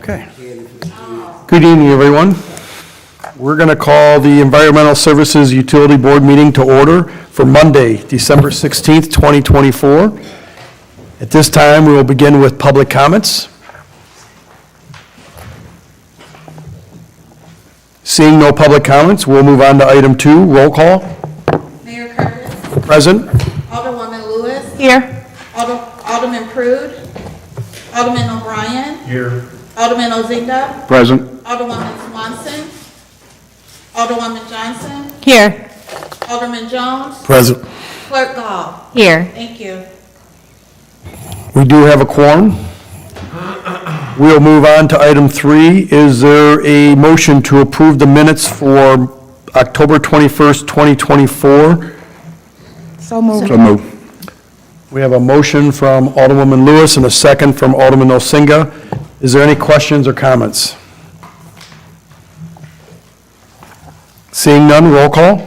Okay. Good evening, everyone. We're going to call the Environmental Services Utility Board meeting to order for Monday, December 16th, 2024. At this time, we will begin with public comments. Seeing no public comments, we'll move on to item 2, roll call. Mayor Curtis. Present. Alderwoman Lewis. Here. Alderman Prude. Alderman O'Brien. Here. Alderman Ozinga. Present. Alderwoman Swanson. Alderwoman Johnson. Here. Alderman Jones. Present. Clerk Gall. Here. Thank you. We do have a quorum. We'll move on to item 3. Is there a motion to approve the minutes for October 21st, 2024? So moved. So moved. We have a motion from Alderwoman Lewis and a second from Alderman Osinga. Is there any questions or comments? Seeing none, roll call.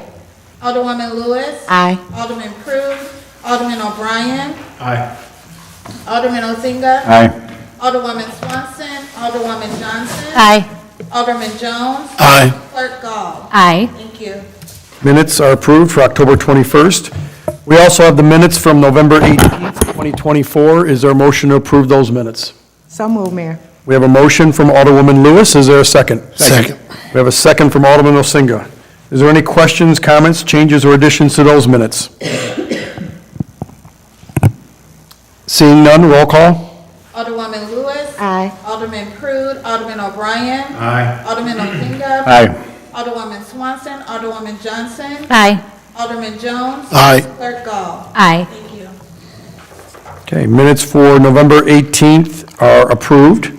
Alderwoman Lewis. Aye. Alderman Prude. Alderman O'Brien. Aye. Alderman Ozinga. Aye. Alderwoman Swanson. Alderwoman Johnson. Aye. Alderman Jones. Aye. Clerk Gall. Aye. Thank you. Minutes are approved for October 21st. We also have the minutes from November 18th, 2024. Is there a motion to approve those minutes? So moved, Mayor. We have a motion from Alderwoman Lewis. Is there a second? Second. We have a second from Alderman Osinga. Is there any questions, comments, changes, or additions to those minutes? Seeing none, roll call. Alderwoman Lewis. Aye. Alderman Prude. Alderman O'Brien. Aye. Alderman Ozinga. Aye. Alderwoman Swanson. Alderwoman Johnson. Aye. Alderman Jones. Aye. Clerk Gall. Aye. Thank you. Okay, minutes for November 18th are approved.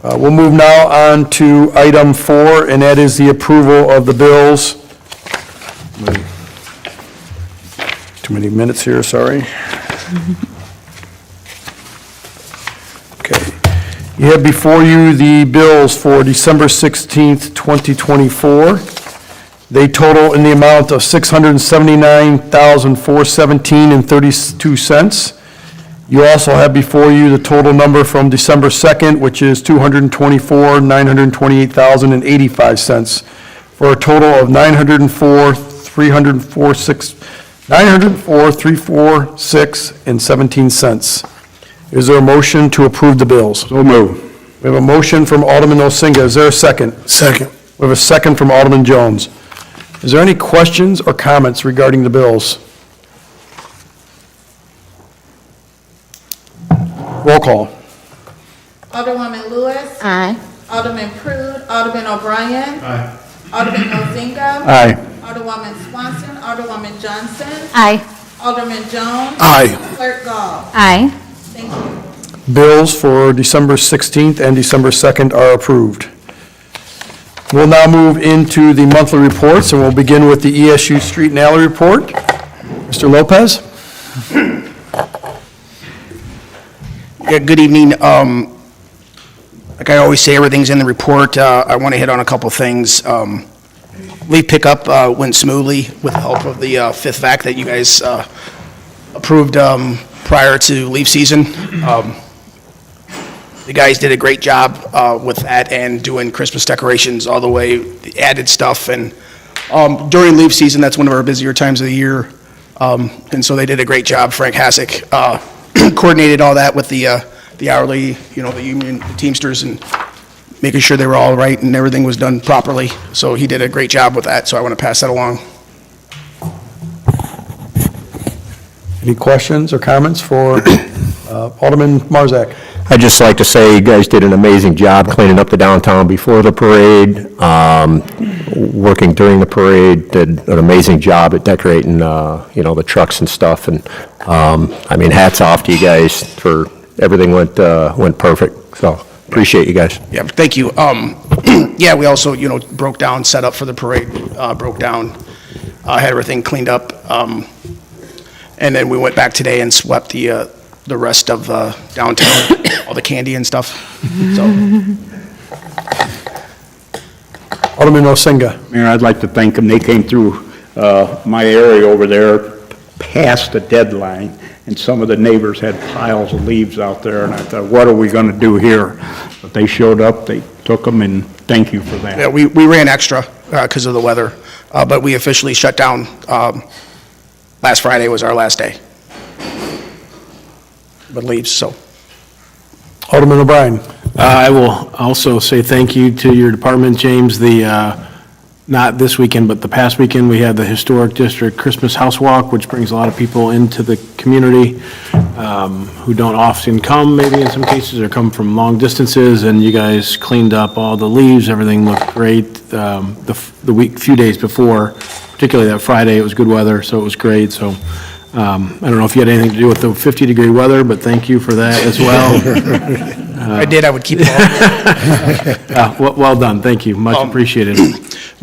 We'll move now on to item 4, and that is the approval of the bills. Too many minutes here, sorry. Okay. You have before you the bills for December 16th, 2024. They total in the amount of $679,417.32. You also have before you the total number from December 2nd, which is $224,928,085, for a total of $904,346.17. Is there a motion to approve the bills? So moved. We have a motion from Alderman Osinga. Is there a second? Second. We have a second from Alderman Jones. Is there any questions or comments regarding the bills? Roll call. Alderwoman Lewis. Aye. Alderman Prude. Alderman O'Brien. Aye. Alderman Ozinga. Aye. Alderwoman Swanson. Alderwoman Johnson. Aye. Alderman Jones. Aye. Clerk Gall. Aye. Thank you. Bills for December 16th and December 2nd are approved. We'll now move into the monthly reports, and we'll begin with the ESU Street and Alley Report. Mr. Lopez? Yeah, good evening. Like I always say, everything's in the report. I want to hit on a couple things. Leaf pickup went smoothly with the help of the fifth vac that you guys approved prior to leaf season. The guys did a great job with that and doing Christmas decorations all the way, the added stuff. And during leaf season, that's one of our busier times of the year. And so they did a great job. Frank Hasek coordinated all that with the hourly, the union, the Teamsters, and making sure they were all right and everything was done properly. So he did a great job with that, so I want to pass that along. Any questions or comments for Alderman Marzak? I'd just like to say you guys did an amazing job cleaning up the downtown before the parade, working during the parade, did an amazing job at decorating, the trucks and stuff. And, hats off to you guys for everything went perfect. So appreciate you guys. Yeah, thank you. Yeah, we also, broke down, set up for the parade, broke down, had everything cleaned up. And then we went back today and swept the rest of downtown, all the candy and stuff. So, Alderman Osinga. Mayor, I'd like to thank them. They came through my area over there past the deadline and some of the neighbors had piles of leaves out there, and I thought, what are we going to do here? But they showed up, they took them, and thank you for that. Yeah, we ran extra because of the weather, but we officially shut down. Last Friday was our last day. But leaves, so. Alderman O'Brien. I will also say thank you to your department, James. Not this weekend, but the past weekend, we had the Historic District Christmas House Walk, which brings a lot of people into the community who don't often come, maybe in some cases, or come from long distances, and you guys cleaned up all the leaves. Everything looked great. Few days before, particularly that Friday, it was good weather, so it was great. So I don't know if you had anything to do with the 50-degree weather, but thank you for that as well. If I did, I would keep it all. Well done, thank you, much appreciated.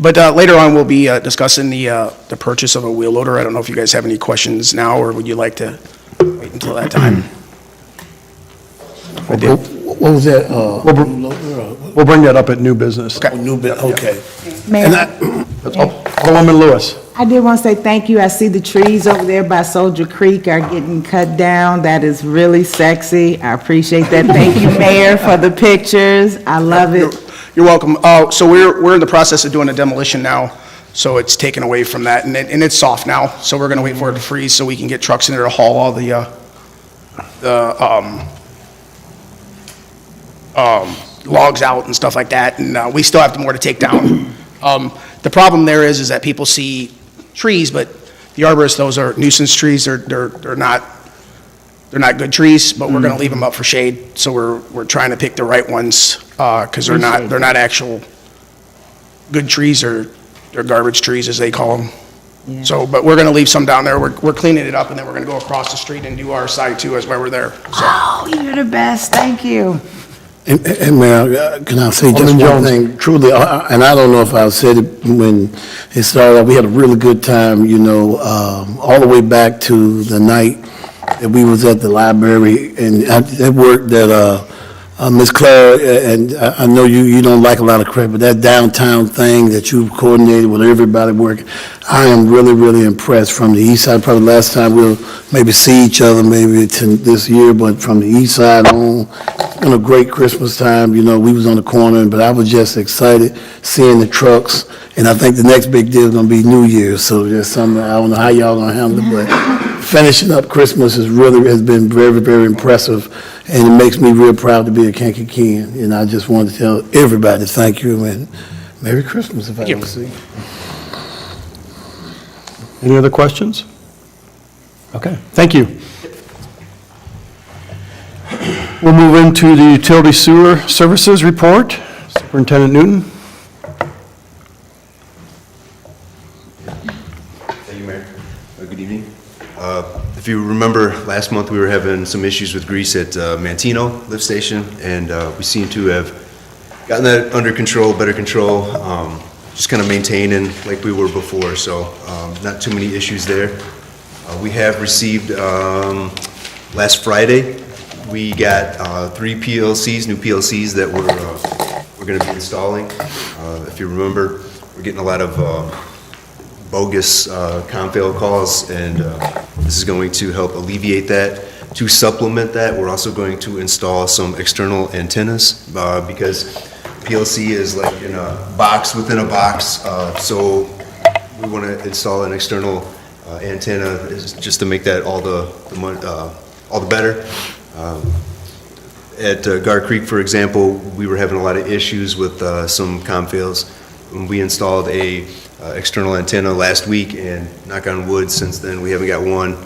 But later on, we'll be discussing the purchase of a wheel loader. I don't know if you guys have any questions now, or would you like to wait until that time? What was that? We'll bring that up at new business. Okay. Okay. Mayor, Alderwoman Lewis. I did want to say thank you. I see the trees over there by Soldier Creek are getting cut down. That is really sexy. I appreciate that. Thank you, Mayor, for the pictures. I love it. You're welcome. So we're in the process of doing a demolition now, so it's taken away from that, and it's soft now. So we're going to wait for it to freeze so we can get trucks in there to haul all the logs out and stuff like that, and we still have more to take down. The problem there is that people see trees, but the arborists, those are nuisance trees. They're not good trees, but we're going to leave them up for shade. So we're trying to pick the right ones because they're not actual good trees, or they're garbage trees as they call them. Yeah. So, but we're going to leave some down there. We're cleaning it up, and then we're going to go across the street and do our side too as while we're there. So. Oh, you're the best. Thank you. And Mayor, can I say just Alderman one Jones. thing? Truly, and I don't know if I said it when it started, we had a really good time, all the way back to the night that we was at the library, and that work that Ms. Claire, and I know you don't like a lot of credit, but that downtown thing that you coordinated with everybody working, I am really, really impressed from the east side. Probably last time we'll maybe see each other maybe this year, but from the east side on, it's been a great Christmas time. We was on the corner, but I was just excited seeing the trucks, and I think the next big deal is going to be New Year's, so there's something, I don't know how y'all going to handle it, but finishing up Christmas has been very, very impressive, and it makes me real proud to be a Kankakeean. And I just wanted to tell everybody thank you and Merry Christmas if I don't see you. Any other questions? Okay, thank you. We'll move into the Utility Sewer Services Report. Superintendent Newton. Thank you, Mayor. Good evening. If you remember, last month we were having some issues with grease at Mantino lift station, and we seem to have gotten that under control, better control, just kind of maintaining like we were before, so not too many issues there. We have received, last Friday, we got 3 PLCs, new PLCs that we're going to be installing. If you remember, we're getting a lot of bogus ComFail calls, and this is going to help alleviate that. To supplement that, we're also going to install some external antennas because PLC is like in a box within a box, so we want to install an external antenna just to make that all the better. At Gar Creek, for example, we were having a lot of issues with some ComFails. We installed a external antenna last week, and knock on wood, since then we haven't got one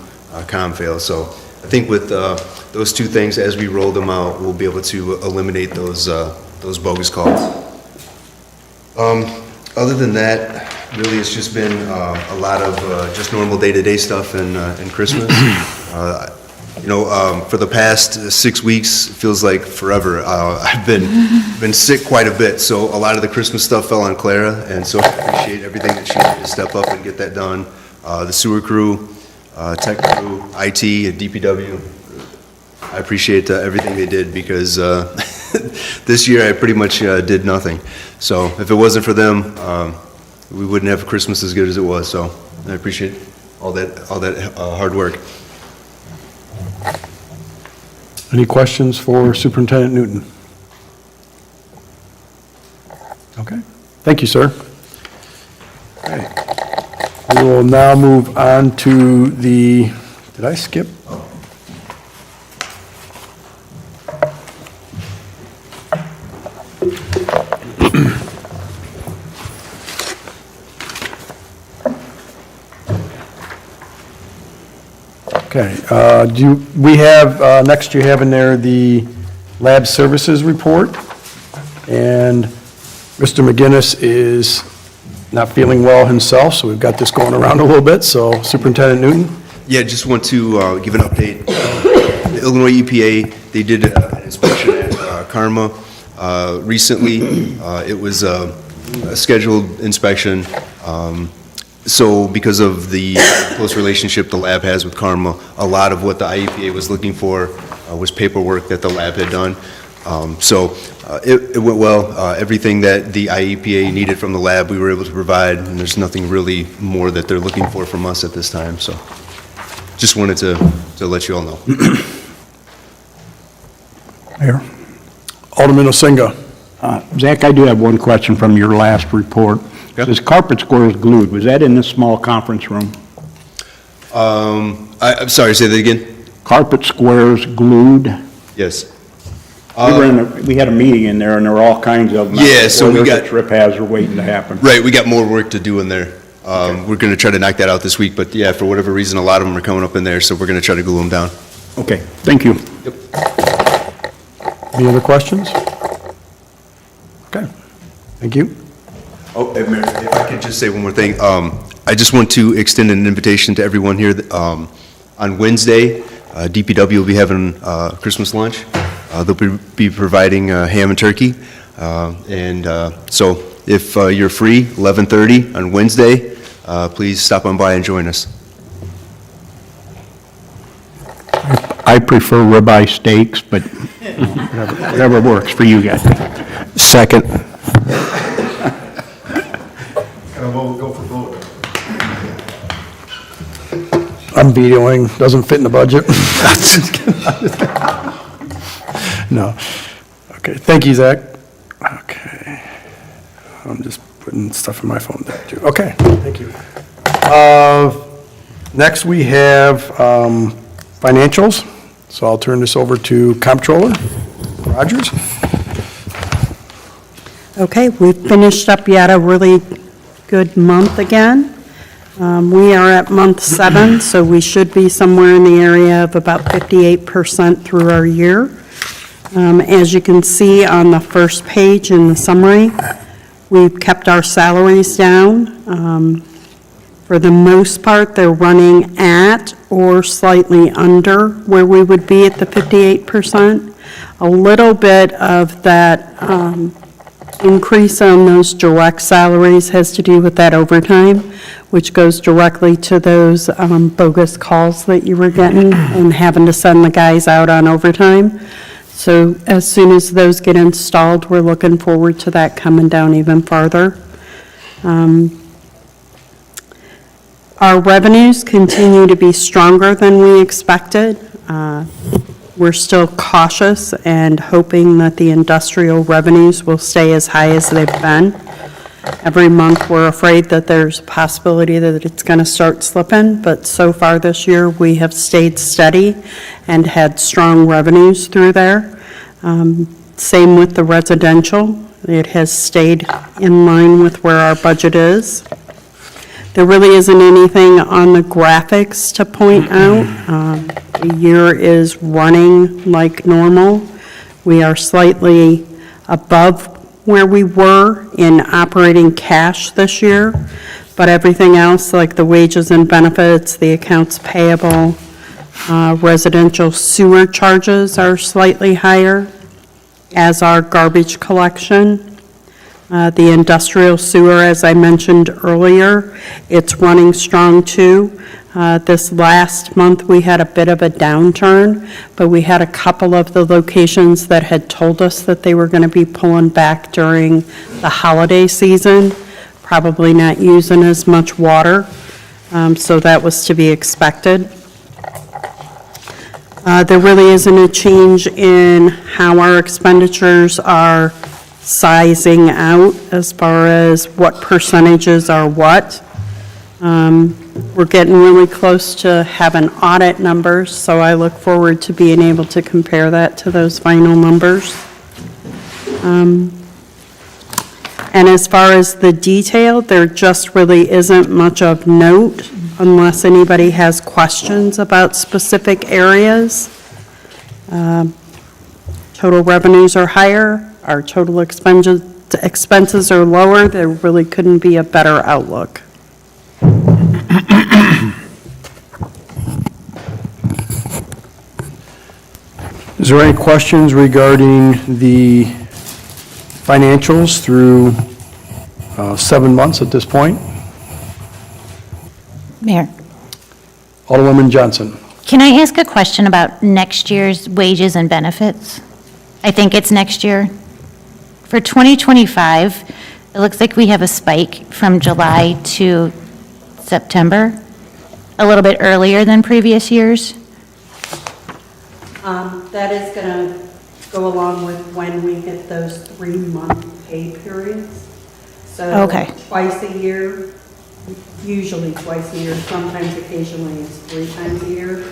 ComFail. So I think with those two things, as we roll them out, we'll be able to eliminate those bogus calls. Other than that, really, it's just been a lot of just normal day-to-day stuff in Christmas. For the past 6 weeks, it feels like forever. I've been sick quite a bit, so a lot of the Christmas stuff fell on Clara, and so I appreciate everything that she did to step up and get that done. The sewer crew, tech crew, IT, and DPW. I appreciate everything they did, because this year I pretty much did nothing. So if it wasn't for them, we wouldn't have Christmas as good as it was. So I appreciate all that hard work. Any questions for Superintendent Newton? Okay, thank you, sir. Okay. We will now move on to the, did I skip? Okay, we have, next you have in there the lab services report, and Mr. McGinnis is not feeling well himself, so we've got this going around a little bit, so Superintendent Newton? Yeah, just want to give an update. The Illinois EPA, they did an inspection at Karma recently. It was a scheduled inspection. So because of the close relationship the lab has with Karma, a lot of what the IEPA was looking for was paperwork that the lab had done. So it went well. Everything that the IEPA needed from the lab, we were able to provide, and there's nothing really more that they're looking for from us at this time. So just wanted to let you all know. Mayor. Alderman Osenga. Zach, I do have one question from your last report. Yep. Says carpet squares glued. Was that in this small conference room? I'm sorry, say that again? Carpet squares glued? Yes. We had a meeting in there, and there were all kinds of them. Yeah, so we There's got- a trip hazard waiting to happen. Right, we got more work to do in there. We're going to try to knock that out this week, but yeah, for whatever reason, a lot of them are coming up in there, so we're going to try to glue them down. Okay, thank you. Any other questions? Okay, thank you. Oh, Mayor, if I could just say one more thing. I just want to extend an invitation to everyone here. On Wednesday, DPW will be having Christmas lunch. They'll be providing ham and turkey. So if you're free, 11:30 on Wednesday, please stop on by and join us. I prefer ribeye steaks, but whatever works for you guys. Second. I'm vetoing, doesn't fit in the budget. No. Okay, thank you, Zach. Okay. I'm just putting stuff in my phone there, too. Okay, thank you. Next, we have financials, so I'll turn this over to Comptroller Rogers. Okay, we've finished up yet a really good month again. We are at month 7, so we should be somewhere in the area of about 58% through our year. As you can see on the first page in the summary, we've kept our salaries down. For the most part, they're running at or slightly under where we would be at the 58%. A little bit of that increase on those direct salaries has to do with that overtime, which goes directly to those bogus calls that you were getting and having to send the guys out on overtime. So as soon as those get installed, we're looking forward to that coming down even farther. Our revenues continue to be stronger than we expected. We're still cautious and hoping that the industrial revenues will stay as high as they've been. Every month, we're afraid that there's a possibility that it's going to start slipping, but so far this year, we have stayed steady and had strong revenues through there. Same with the residential. It has stayed in line with where our budget is. There really isn't anything on the graphics to point out. The year is running like normal. We are slightly above where we were in operating cash this year, but everything else, like the wages and benefits, the accounts payable, residential sewer charges are slightly higher, as are garbage collection. The industrial sewer, as I mentioned earlier, it's running strong too. This last month, we had a bit of a downturn, but we had a couple of the locations that had told us that they were going to be pulling back during the holiday season, probably not using as much water, so that was to be expected. There really isn't a change in how our expenditures are sizing out as far as what percentages are what. We're getting really close to having audit numbers, so I look forward to being able to compare that to those final numbers. And as far as the detail, there just really isn't much of note unless anybody has questions about specific areas. Total revenues are higher, our total expenses are lower. There really couldn't be a better outlook. Is there any questions regarding the financials through 7 months at this point? Mayor, Alderwoman Johnson. can I ask a question about next year's wages and benefits? I think it's next year. For 2025, it looks like we have a spike from July to September, a little bit earlier than previous years. That is going to go along with when we get those 3-month pay periods. So Okay. twice a year, usually twice a year, sometimes occasionally it's 3 times a year.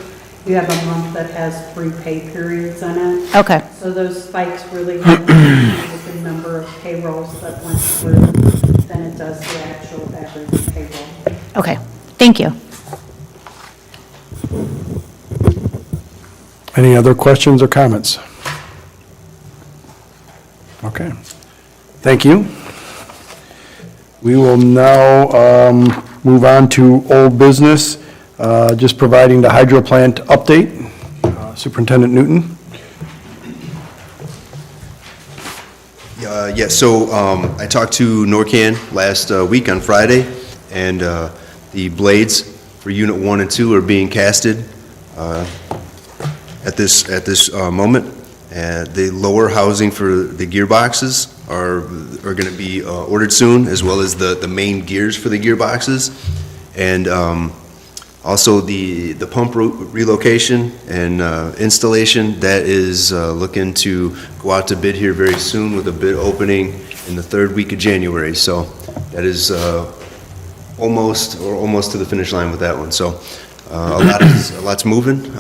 You have a month that has 3 pay periods in it. Okay, So those spikes really have to do with the number of payrolls that went through than it does the actual average payroll. okay, thank you. Any other questions or comments? Okay, thank you. We will now move on to old business, just providing the hydro plant update. Superintendent Newton? Yeah, so I talked to NORCAN last week on Friday, and the blades for Unit 1 and 2 are being casted at this moment. The lower housing for the gearboxes are going to be ordered soon, as well as the main gears for the gearboxes. And also the pump relocation and installation, that is looking to go out to bid here very soon, with a bid opening in the 3rd week of January. So that is almost to the finish line with that one. So a lot's moving.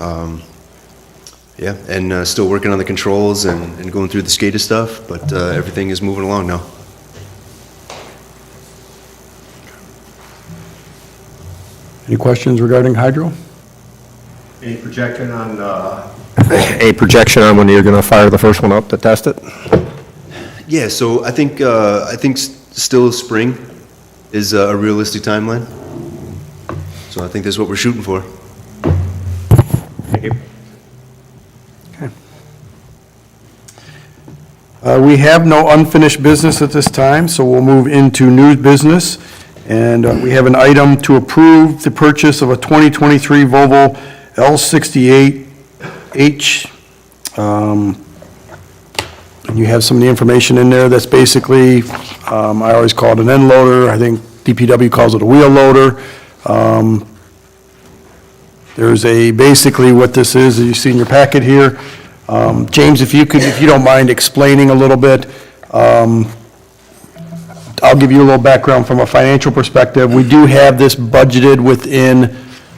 Yeah, and still working on the controls and going through the SCADA stuff, but everything is moving along now. Any questions regarding hydro? Any projection on? A projection on when you're going to fire the first one up to test it? Yeah, so I think still spring is a realistic timeline. So I think that's what we're shooting for. Thank you. We have no unfinished business at this time, so we'll move into new business. And we have an item to approve the purchase of a 2023 Volvo L68H. And you have some of the information in there. That's basically, I always call it an end loader. I think DPW calls it a wheel loader. There's basically what this is, as you see in your packet here. James, if you don't mind explaining a little bit, I'll give you a little background from a financial perspective. We do have this budgeted within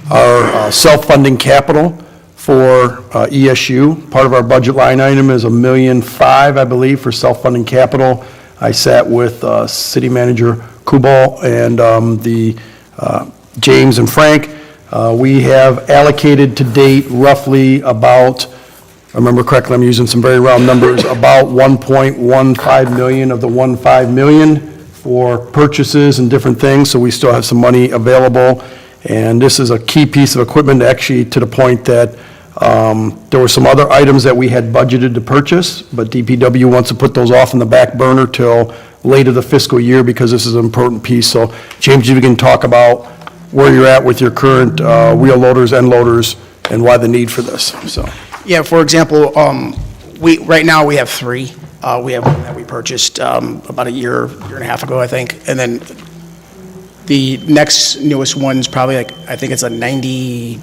our self-funding capital for ESU. Part of our budget line item is $1.5 million, I believe, for self-funding capital. I sat with City Manager Kubal and James and Frank. We have allocated to date roughly about, if I remember correctly, I'm using some very round numbers, about 1.15 million of the 1.5 million for purchases and different things, so we still have some money available. And this is a key piece of equipment, actually, to the point that there were some other items that we had budgeted to purchase, but DPW wants to put those off in the back burner till later the fiscal year, because this is an important piece. So, James, you can talk about where you're at with your current wheel loaders, end loaders, and why the need for this, so. Yeah, for example, right now we have 3. We have one that we purchased about a year and a half ago, I think. And then the next newest one's probably I think it's a 96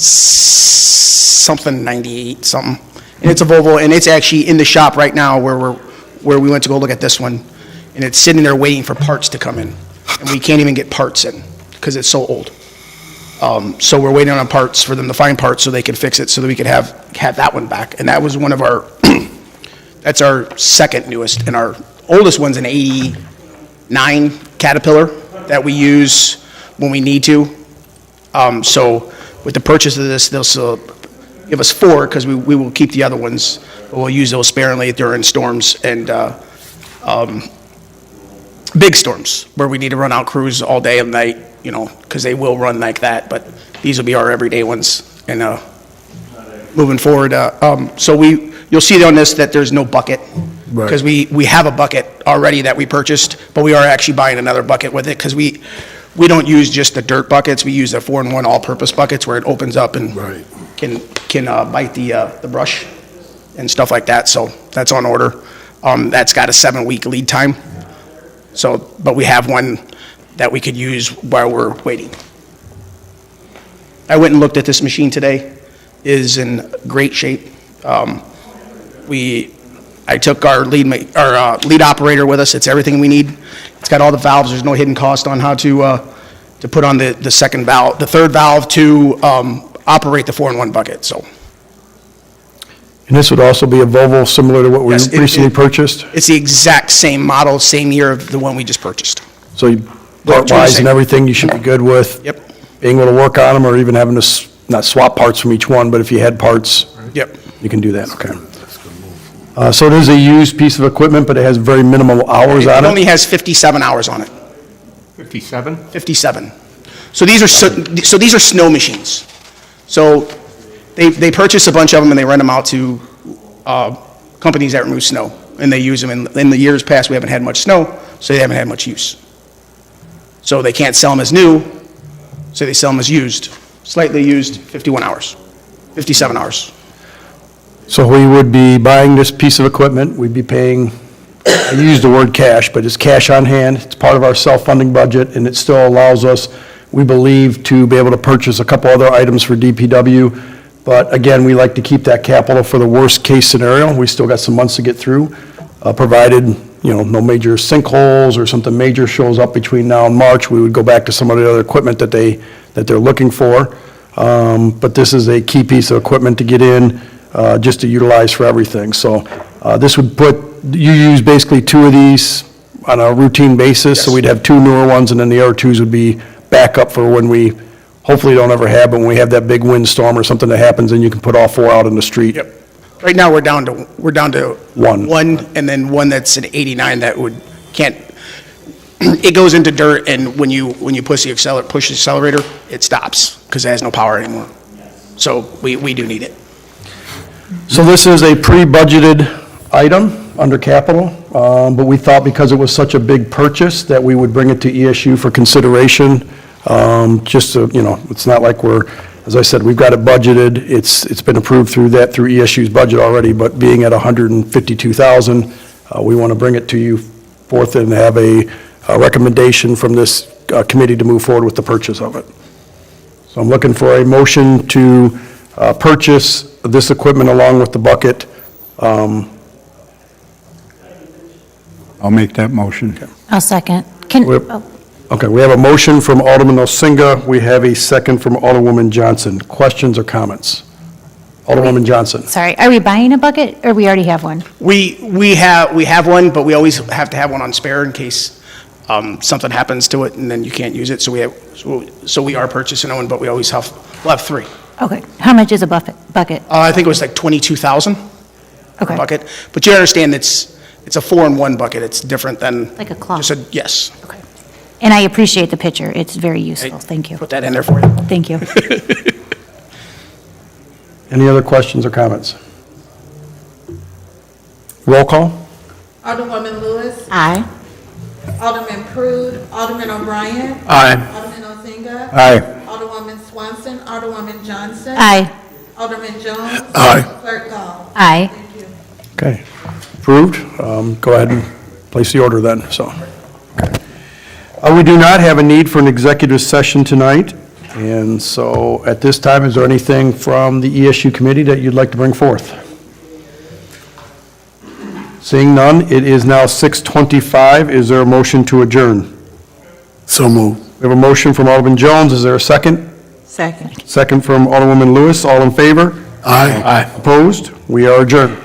something 98 something. And it's a Volvo, and it's actually in the shop right now where we went to go look at this one. And it's sitting there waiting for parts to come in. And we can't even get parts in because it's so old. So we're waiting on parts for them to find parts so they can fix it so that we could have that one back. And that was one of our, that's our second newest. And our oldest one's an 89 Caterpillar that we use when we need to. So with the purchase of this, they'll still give us 4 because we will keep the other ones, but we'll use those sparingly during storms and big storms where we need to run out crews all day and night, because they will run like that, but these will be our everyday ones. And moving forward, so you'll see on this that there's no bucket, because we have a bucket already that we purchased, but we are actually buying another bucket with it, because we don't use just the dirt buckets, we use the 4-in-1 all-purpose buckets where it opens up and can bite the brush and stuff like that, so that's on order. That's got a 7-week lead time. So, but we have one that we could use while we're waiting. I went and looked at this machine today. It is in great shape. I took our lead operator with us. It's everything we need. It's got all the valves. There's no hidden cost on how to put on the second valve, the third valve to operate the 4-in-1 bucket. So. And this would also be a Volvo similar to what we recently purchased? It's the exact same model, same year of the one we just purchased. So part-wise and everything, you should be good with? Yep. Being able to work on them, or even having to, not swap parts from each one, but if you had parts? Yep. You can do that, okay. So it is a used piece of equipment, but it has very minimal hours on It it? only has 57 hours on it. 57? 57. So these are snow machines. So they purchase a bunch of them and they rent them out to companies that remove snow, and they use them. In the years past, we haven't had much snow, so they haven't had much use. So they can't sell them as new, so they sell them as used, slightly used, 51 hours, 57 hours. So we would be buying this piece of equipment, we'd be paying, I use the word cash, but it's cash on hand, it's part of our self-funding budget, and it still allows us, we believe, to be able to purchase a couple other items for DPW. But again, we like to keep that capital for the worst-case scenario. We still got some months to get through, provided, no major sinkholes or something major shows up between now and March. We would go back to some of the other equipment that they're looking for. But this is a key piece of equipment to get in, just to utilize for everything. So this would you use basically 2 of these on a routine basis. Yes. So we'd have 2 newer ones, and then the other 2s would be backup for when we hopefully don't ever have, but when we have that big windstorm or something that happens, then you can put all 4 out in the street. Yep. Right now, we're down to One. and then one that's an 89 that it goes into dirt, and when you push the accelerator, it stops because it has no power anymore. So we do need it. So this is a pre-budgeted item under capital, but we thought because it was such a big purchase that we would bring it to ESU for consideration. Just so, it's not like as I said, we've got it budgeted, it's been approved through ESU's budget already, but being at $152,000, we want to bring it to you forth and have a recommendation from this committee to move forward with the purchase of it. So I'm looking for a motion to purchase this equipment along with the bucket. I'll make that motion. I'll second. Okay, we have a motion from Alderman Elsinga. We have a second from Alderwoman Johnson. Questions or comments? Alderwoman Johnson. Sorry, are we buying a bucket, or we already have one? We have one, but we always have to have one on spare in case something happens to it and then you can't use it. So we are purchasing one, but we'll have 3. Okay, how much is a bucket? I think it was like 22,000 Okay. bucket. But you understand it's a 4-in-1 bucket. It's different than Like a cloth? Yes. Okay. And I appreciate the picture, it's very useful, thank you. Put that in there for you. Thank you. Any other questions or comments? Roll call? Alderwoman Lewis. Aye. Alderman Prude. Alderman O'Brien. Aye. Alderman Elzinga. Aye. Alderwoman Swanson. Alderwoman Johnson. Aye. Alderman Jones. Aye. Clerk Gall. Aye. Thank you. Okay, approved. Go ahead and place the order then, so. We do not have a need for an executive session tonight. And so at this time, is there anything from the ESU committee that you'd like to bring forth? Seeing none, it is now 6:25. Is there a motion to adjourn? So moved. We have a motion from Alderman Jones. Is there a second? Second. Second from Alderwoman Lewis. All in favor? Aye. Opposed? We are adjourned.